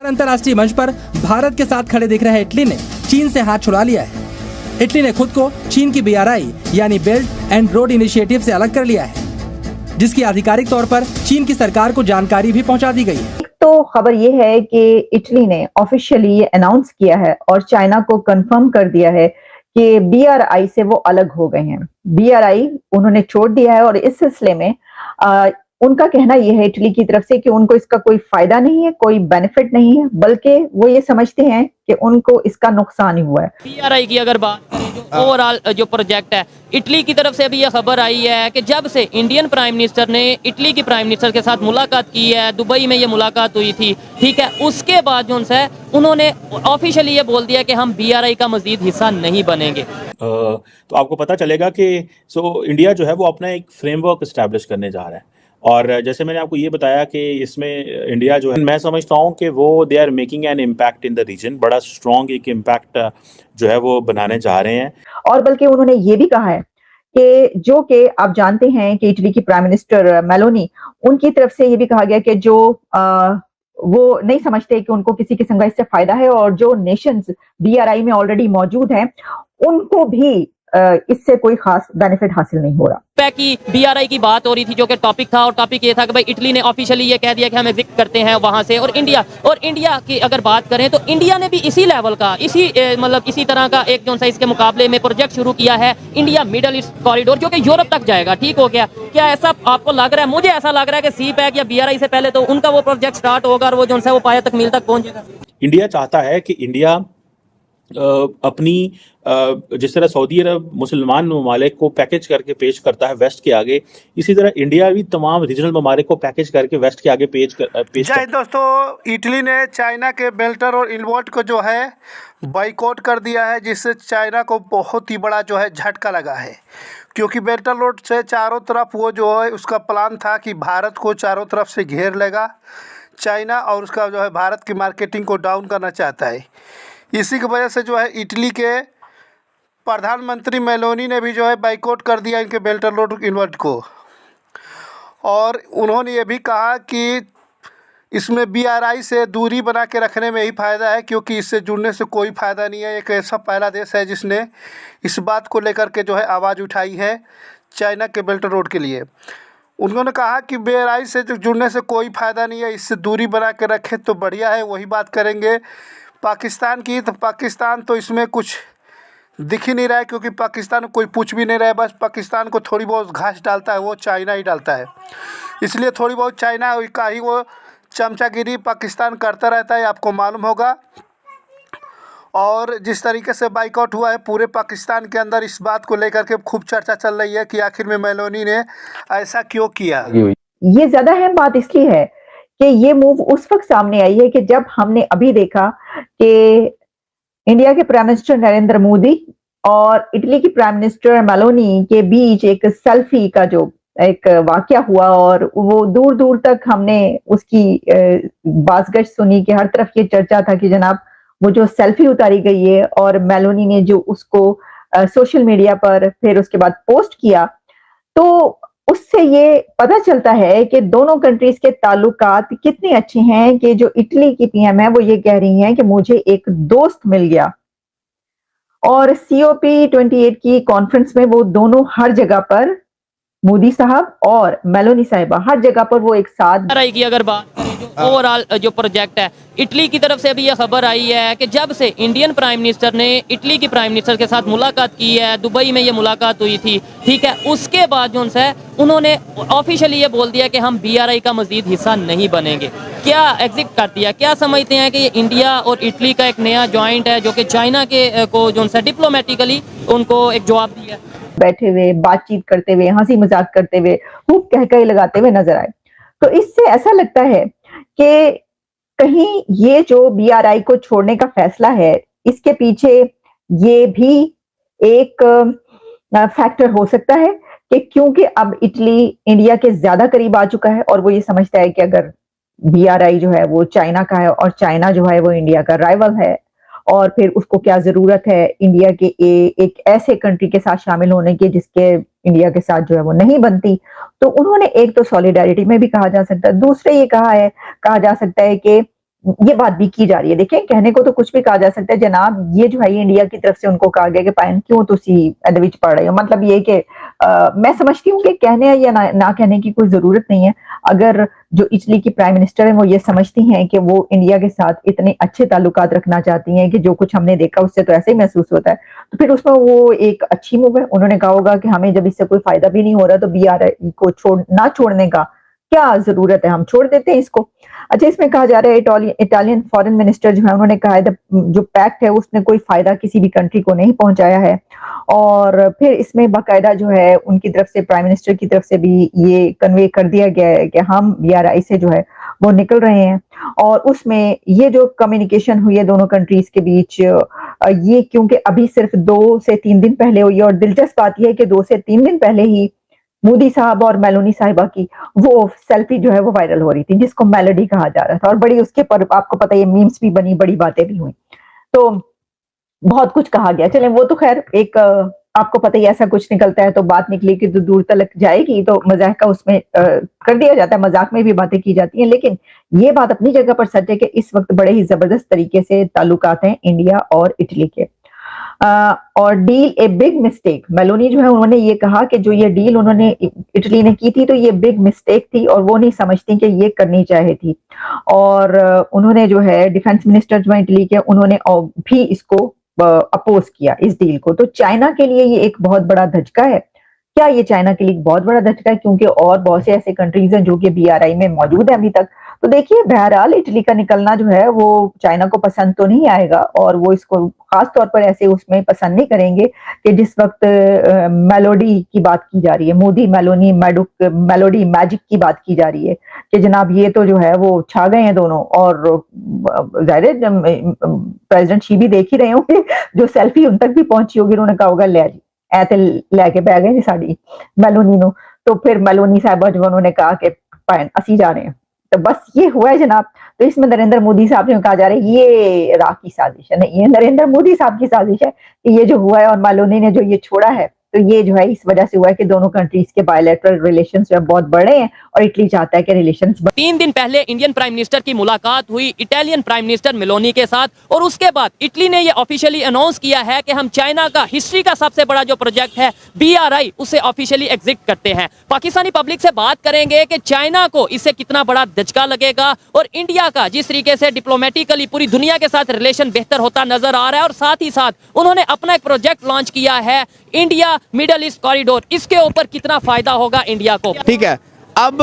अंतर्राष्ट्रीय मंच पर भारत के साथ खड़े दिख रहे इटली ने चीन से हाथ छुड़ा लिया है। इटली ने खुद को चीन की BRI यानी बेल्ट एंड रोड इनिशिएटिव से अलग कर लिया है, जिसकी आधिकारिक तौर पर चीन की सरकार को जानकारी भी पहुंचा दी गई है। तो खबर यह है कि इटली ने ऑफिशियली ये अनाउंस किया है और चाइना को कंफर्म कर दिया है कि BRI से वो अलग हो गए हैं। BRI उन्होंने छोड़ दिया है और इस सिलसिले में उनका कहना यह है इटली की तरफ से कि उनको इसका कोई फायदा नहीं है, कोई बेनिफिट नहीं है, बल्कि वो ये समझते हैं कि उनको इसका नुकसान ही हुआ है। BRI की अगर बात करें जो ओवरऑल जो प्रोजेक्ट है, इटली की तरफ से भी यह खबर आई है कि जब से इंडियन प्राइम मिनिस्टर ने इटली की प्राइम मिनिस्टर के साथ मुलाकात की है, दुबई में ये मुलाकात हुई थी, ठीक है, उसके बाद जो है उन्होंने ऑफिशियली ये बोल दिया कि हम BRI का मजीद हिस्सा नहीं बनेंगे। तो आपको पता चलेगा कि इंडिया जो है वो अपना एक फ्रेमवर्क इस्टेब्लिश करने जा रहा है। और जैसे मैंने आपको ये बताया कि इसमें इंडिया जो है, मैं समझता हूँ कि वो they are making an impact in the region, बड़ा स्ट्रॉन्ग एक इम्पैक्ट जो है वो बनाने जा रहे हैं। और बल्कि उन्होंने ये भी कहा है कि जो कि आप जानते हैं कि इटली की प्राइम मिनिस्टर मेलोनी, उनकी तरफ से ये भी कहा गया कि जो वो नहीं समझते कि उनको किसी किस्म का इससे फायदा है और जो नेशंस BRI में ऑलरेडी मौजूद हैं उनको भी इससे कोई खास बेनिफिट हासिल नहीं हो रहा। की BRI की बात हो रही थी जो कि टॉपिक था, और टॉपिक ये था कि भाई इटली ने ऑफिशियली ये कह दिया कि हम एग्जिट करते हैं वहां से, और इंडिया की अगर बात करें तो इंडिया ने भी इसी लेवल का इसी तरह का एक जो सा इसके मुकाबले में प्रोजेक्ट शुरू किया है, इंडिया मिडल ईस्ट कॉरिडोर, जो कि यूरोप तक जाएगा। ठीक हो गया, क्या ऐसा आपको लग रहा है? मुझे ऐसा लग रहा है कि CPEC या BRI से पहले तो उनका वो प्रोजेक्ट स्टार्ट होगा और वो जो है वो पाया तकमील तक पहुंचेगा। इंडिया चाहता है कि इंडिया अपनी जिस तरह सऊदी अरब मुसलमान ममालिक को पैकेज करके पेश करता है वेस्ट के आगे, इसी तरह इंडिया भी तमाम रीजनल ममालिक को पैकेज करके वेस्ट के आगे पेश जय दोस्तों, इटली ने चाइना के बेल्टर और इन्वॉल्ट को जो है बाइकआउट कर दिया है, जिससे चाइना को बहुत ही बड़ा जो है झटका लगा है। क्योंकि बेल्ट एंड रोड से चारों तरफ वो जो है उसका प्लान था कि भारत को चारों तरफ से घेर लेगा चाइना, और उसका जो है भारत की मार्केटिंग को डाउन करना चाहता है। इसी की वजह से जो है इटली के प्रधानमंत्री मेलोनी ने भी जो है बाइकआउट कर दिया इनके बेल्ट एंड रोड इन्वर्ट को, और उन्होंने ये भी कहा कि इसमें BRI से दूरी बना के रखने में ही फ़ायदा है, क्योंकि इससे जुड़ने से कोई फ़ायदा नहीं है। एक ऐसा पहला देश है जिसने इस बात को लेकर के जो है आवाज़ उठाई है चाइना के बेल्ट एंड रोड के लिए। उन्होंने कहा कि BRI से जुड़ने से कोई फ़ायदा नहीं है, इससे दूरी बना के रखें तो बढ़िया है। वही बात करेंगे पाकिस्तान की, तो पाकिस्तान तो इसमें कुछ दिख ही नहीं रहा है, क्योंकि पाकिस्तान कोई पूछ भी नहीं रहा है। बस पाकिस्तान को थोड़ी बहुत घास डालता है वो चाइना ही डालता है, इसलिए थोड़ी बहुत चाइना का ही वो चमचागिरी पाकिस्तान करता रहता है, आपको मालूम होगा। और जिस तरीके से बाइकआउट हुआ है पूरे पाकिस्तान के अंदर, इस बात को लेकर के खूब चर्चा चल रही है कि आखिर में मेलोनी ने ऐसा क्यों किया। ये ज़्यादा अहम बात इसलिए है कि ये मूव उस वक्त सामने आई है कि जब हमने अभी देखा कि इंडिया के प्राइम मिनिस्टर नरेंद्र मोदी और इटली की प्राइम मिनिस्टर मेलोनी के बीच एक सेल्फी का जो एक वाकया हुआ, और वो दूर दूर तक हमने उसकी बाज़गश्त सुनी कि हर तरफ ये चर्चा था कि जनाब वो जो सेल्फी उतारी गई है और मेलोनी ने जो उसको सोशल मीडिया पर फिर उसके बाद पोस्ट किया, तो उससे ये पता चलता है कि दोनों कंट्रीज के ताल्लुकात कितने अच्छे हैं कि जो इटली की PM है वो ये कह रही हैं कि मुझे एक दोस्त मिल गया। और COP28 की कॉन्फ्रेंस में वो दोनों हर जगह पर, मोदी साहब और मेलोनी साहिबा, हर जगह पर वो एक साथ। की अगर बात करें जो ओवरऑल जो प्रोजेक्ट है, इटली की तरफ से भी यह खबर आई है कि जब से इंडियन प्राइम मिनिस्टर ने इटली की प्राइम मिनिस्टर के साथ मुलाकात की है, दुबई में ये मुलाकात हुई थी, ठीक है, उसके बाद जो है उन्होंने ऑफिशियली ये बोल दिया कि हम BRI का मजीद हिस्सा नहीं बनेंगे। क्या एग्जिट कर दिया? क्या समझते हैं कि ये इंडिया और इटली का एक नया जॉइंट है जो कि चाइना के को जो है डिप्लोमेटिकली उनको एक जवाब दिया, बैठे हुए बातचीत करते हुए हंसी मजाक करते हुए खूब कहकही लगाते हुए नजर आए। तो इससे ऐसा लगता है कि कहीं ये जो BRI को छोड़ने का फैसला है, इसके पीछे ये भी एक फैक्टर हो सकता है कि क्योंकि अब इटली इंडिया के ज्यादा करीब आ चुका है और वो ये समझता है कि अगर BRI जो है वो चाइना का है और चाइना जो है वो इंडिया का राइवल है, और फिर उसको क्या जरूरत है इंडिया के एक ऐसे कंट्री के साथ शामिल होने की जिसके इंडिया के साथ जो है वो नहीं बनती। तो उन्होंने एक तो सॉलिडारिटी में भी कहा जा सकता है, दूसरे ये कहा जा सकता है कि ये बात भी की जा रही है। देखिए, कहने को तो कुछ भी कहा जा सकता है जनाब, ये जो है ये इंडिया की तरफ से उनको कहा गया कि पायन क्यों तुसी ਇਹਦੇ ਵਿੱਚ पढ़ रहे हो, मतलब ये कि मैं समझती हूँ कि कहने या ना कहने की कोई जरूरत नहीं है। अगर जो इटली की प्राइम मिनिस्टर है वो ये समझती हैं कि वो इंडिया के साथ इतने अच्छे ताल्लुकात रखना चाहती हैं कि जो कुछ हमने देखा उससे तो ऐसे ही महसूस होता है, तो फिर उसमें वो एक अच्छी मूव है। उन्होंने कहा होगा कि हमें जब इससे कोई फायदा भी नहीं हो रहा तो BRI को छोड़ने का क्या जरूरत है, हम छोड़ देते हैं इसको। अच्छा, इसमें कहा जा रहा है इटालियन फॉरेन मिनिस्टर जो है उन्होंने कहा है जो पैक्ट है उसने कोई फायदा किसी भी कंट्री को नहीं पहुंचाया है। और फिर इसमें बाकायदा जो है उनकी तरफ से, प्राइम मिनिस्टर की तरफ से भी ये कन्वे कर दिया गया है कि हम BRI से जो है वो निकल रहे हैं। और उसमें ये जो कम्युनिकेशन हुई है दोनों कंट्रीज के बीच, ये क्योंकि अभी सिर्फ 2 से 3 दिन पहले हुई है, और दिलचस्प बात यह है कि 2 से 3 दिन पहले ही मोदी साहब और मेलोनी साहिबा की वो सेल्फी जो है वो वायरल हो रही थी, जिसको मेलोडी कहा जा रहा था, और बड़ी उसके पर आपको पता है मीम्स भी बनी, बड़ी बातें भी हुई, तो बहुत कुछ कहा गया। चलें, वो तो खैर एक आपको पता ही ऐसा कुछ निकलता है तो बात निकली कि तो दूर तक जाएगी, तो मजाक का उसमें कर दिया जाता है, मजाक में भी बातें की जाती हैं। लेकिन ये बात अपनी जगह पर सच है कि इस वक्त बड़े ही जबरदस्त तरीके से ताल्लुकात हैं इंडिया और इटली के। और deal a big mistake, Meloni जो है उन्होंने ये कहा कि जो ये डील उन्होंने इटली ने की थी तो ये बिग मिस्टेक थी और वो नहीं समझती कि ये करनी चाहिए थी। और उन्होंने जो है डिफेंस मिनिस्टर जो है इटली के, उन्होंने भी इसको अपोज किया इस डील को। तो चाइना के लिए ये एक बहुत बड़ा धचका है। क्या ये चाइना के लिए एक बहुत बड़ा धचका है, क्योंकि और बहुत से ऐसे कंट्रीज हैं जो कि BRI में मौजूद है अभी तक। तो देखिए, बहरहाल इटली का निकलना जो है वो चाइना को पसंद तो नहीं आएगा, और वो इसको खास तौर पर ऐसे उसमें पसंद नहीं करेंगे कि जिस वक्त मेलोडी की बात की जा रही है, मोदी मेलोनी मेलोडी मैजिक की बात की जा रही है कि जनाब ये तो जो है वो छा गए हैं दोनों। और जाहिर है प्रेसिडेंट शी भी देख ही रहे होंगे, जो सेल्फी उन तक भी पहुंची होगी, उन्होंने कहा होगा ले जी ऐ लैके बह गए साड़ी मेलोनी नो। तो फिर मेलोनी साहबा जो उन्होंने कहा कि पायन असी जा रहे हैं, तो बस ये हुआ है जनाब। तो इसमें नरेंद्र मोदी साहब ने कहा जा रहा है ये राह की साजिश है, नहीं, ये नरेंद्र मोदी साहब की साजिश है कि ये जो हुआ है, और मेलोनी ने जो ये छोड़ा है, तो ये जो है इस वजह से हुआ है कि दोनों कंट्रीज के बायलैटरल रिलेशंस जो है बहुत बड़े हैं, और इटली चाहता है कि रिलेशंस 3 दिन पहले इंडियन प्राइम मिनिस्टर की मुलाकात हुई इटालियन प्राइम मिनिस्टर मेलोनी के साथ, और उसके बाद इटली ने यह ऑफिशियली अनाउंस किया है कि हम चाइना का हिस्ट्री का सबसे बड़ा जो प्रोजेक्ट है BRI, उसे ऑफिशियली एग्जिट करते हैं। पाकिस्तानी पब्लिक से बात करेंगे कि चाइना को इससे कितना बड़ा धचका लगेगा, और इंडिया का जिस तरीके से डिप्लोमेटिकली पूरी दुनिया के साथ रिलेशन बेहतर होता नजर आ रहा है, और साथ ही साथ उन्होंने अपना एक प्रोजेक्ट लॉन्च किया है इंडिया मिडल ईस्ट कॉरिडोर, इसके ऊपर कितना फायदा होगा इंडिया को। ठीक है, अब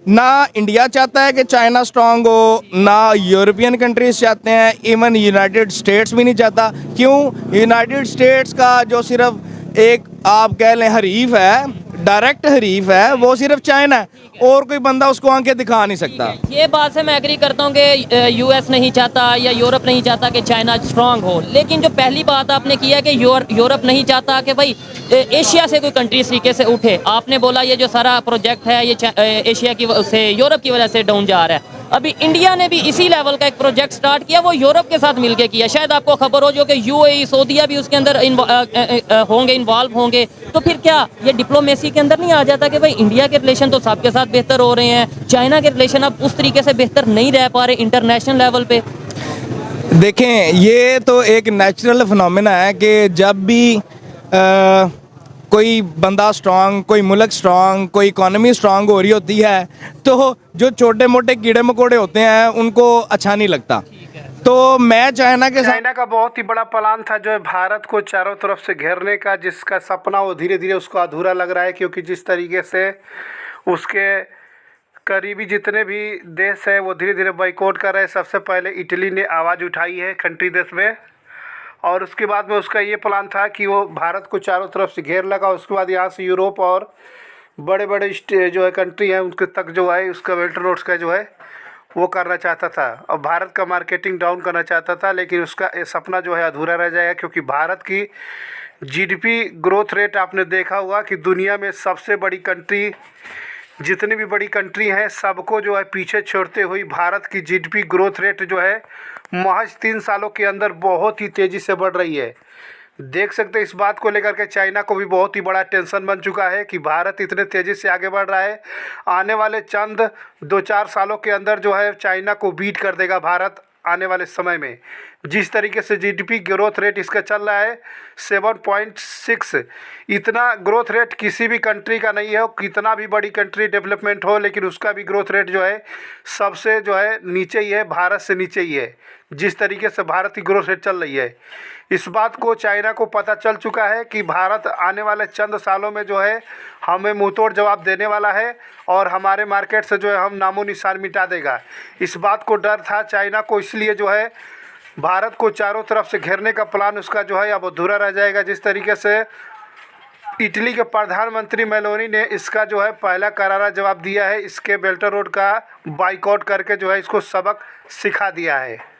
ना इंडिया चाहता है कि चाइना स्ट्रांग हो, ना यूरोपियन कंट्रीज चाहते हैं, इवन यूनाइटेड स्टेट्स भी नहीं चाहता। क्यों? यूनाइटेड स्टेट्स का जो सिर्फ एक आप कह लें हरीफ है, डायरेक्ट हरीफ है, वो सिर्फ चाइना है, और कोई बंदा उसको आंखें दिखा नहीं सकता। ये बात से मैं एग्री करता हूँ कि US नहीं चाहता या यूरोप नहीं चाहता कि चाइना स्ट्रांग हो, लेकिन जो पहली बात आपने की है कि यूरोप नहीं चाहता कि भाई एशिया से कोई कंट्री इस तरीके से उठे। आपने बोला ये जो सारा प्रोजेक्ट है ये एशिया की से, यूरोप की वजह से डाउन जा रहा है। अभी इंडिया ने भी इसी लेवल का एक प्रोजेक्ट स्टार्ट किया, वो यूरोप के साथ मिलकर किया। शायद आपको खबर हो जो कि UAE सऊदीया भी उसके अंदर इन्वॉल्व होंगे। तो फिर क्या ये डिप्लोमेसी के अंदर नहीं आ जाता कि भाई इंडिया के रिलेशन तो सबके साथ बेहतर हो रहे हैं, चाइना के रिलेशन अब उस तरीके से बेहतर नहीं रह पा रहे इंटरनेशनल लेवल पे? देखें, ये तो एक नेचुरल फिनोमेना है कि जब भी कोई बंदा स्ट्रांग, कोई मुल्क स्ट्रांग, कोई इकोनॉमी स्ट्रांग हो रही होती है, तो जो छोटे मोटे कीड़े मकोड़े होते हैं उनको अच्छा नहीं लगता। तो मैं चाइना का बहुत ही बड़ा प्लान था जो है भारत को चारों तरफ से घेरने का, जिसका सपना वो धीरे धीरे उसको अधूरा लग रहा है, क्योंकि जिस तरीके से उसके करीबी जितने भी देश है वो धीरे धीरे बाइकआउट कर रहे हैं। सबसे पहले इटली ने आवाज़ उठाई है कंट्री देश में, और उसके बाद में उसका ये प्लान था कि वो भारत को चारों तरफ से घेर लगा। उसके बाद यहाँ से यूरोप और बड़े बड़े जो है कंट्री हैं उनके तक जो है उसका बेल्ट एंड रोड्स का जो है वो करना चाहता था, और भारत का मार्केटिंग डाउन करना चाहता था। लेकिन उसका सपना जो है अधूरा रह जाएगा, क्योंकि भारत की GDP ग्रोथ रेट आपने देखा होगा कि दुनिया में सबसे बड़ी कंट्री, जितनी भी बड़ी कंट्री हैं सबको जो है पीछे छोड़ते हुए भारत की GDP ग्रोथ रेट जो है महज 3 सालों के अंदर बहुत ही तेज़ी से बढ़ रही है। देख सकते हैं इस बात को लेकर के चाइना को भी बहुत ही बड़ा टेंशन बन चुका है कि भारत इतने तेज़ी से आगे बढ़ रहा है। आने वाले चंद 2-4 सालों के अंदर जो है चाइना को बीट कर देगा भारत आने वाले समय में। जिस तरीके से जीडीपी ग्रोथ रेट इसका चल रहा है 7.6, इतना ग्रोथ रेट किसी भी कंट्री का नहीं है। और कितना भी बड़ी कंट्री डेवलपमेंट हो लेकिन उसका भी ग्रोथ रेट जो है सबसे जो है नीचे ही है, भारत से नीचे ही है। जिस तरीके से भारत की ग्रोथ रेट चल रही है, इस बात को चाइना को पता चल चुका है कि भारत आने वाले चंद सालों में जो है हमें मुंहतोड़ जवाब देने वाला है और हमारे मार्केट से जो है हम नामो निशान मिटा देगा। इस बात को डर था चाइना को, इसलिए जो है भारत को चारों तरफ से घेरने का प्लान उसका जो है अब अधूरा रह जाएगा। जिस तरीके से इटली के प्रधानमंत्री मेलोनी ने इसका जो है पहला करारा जवाब दिया है, इसके बेल्ट रोड का बाइकआउट करके जो है इसको सबक सिखा दिया है।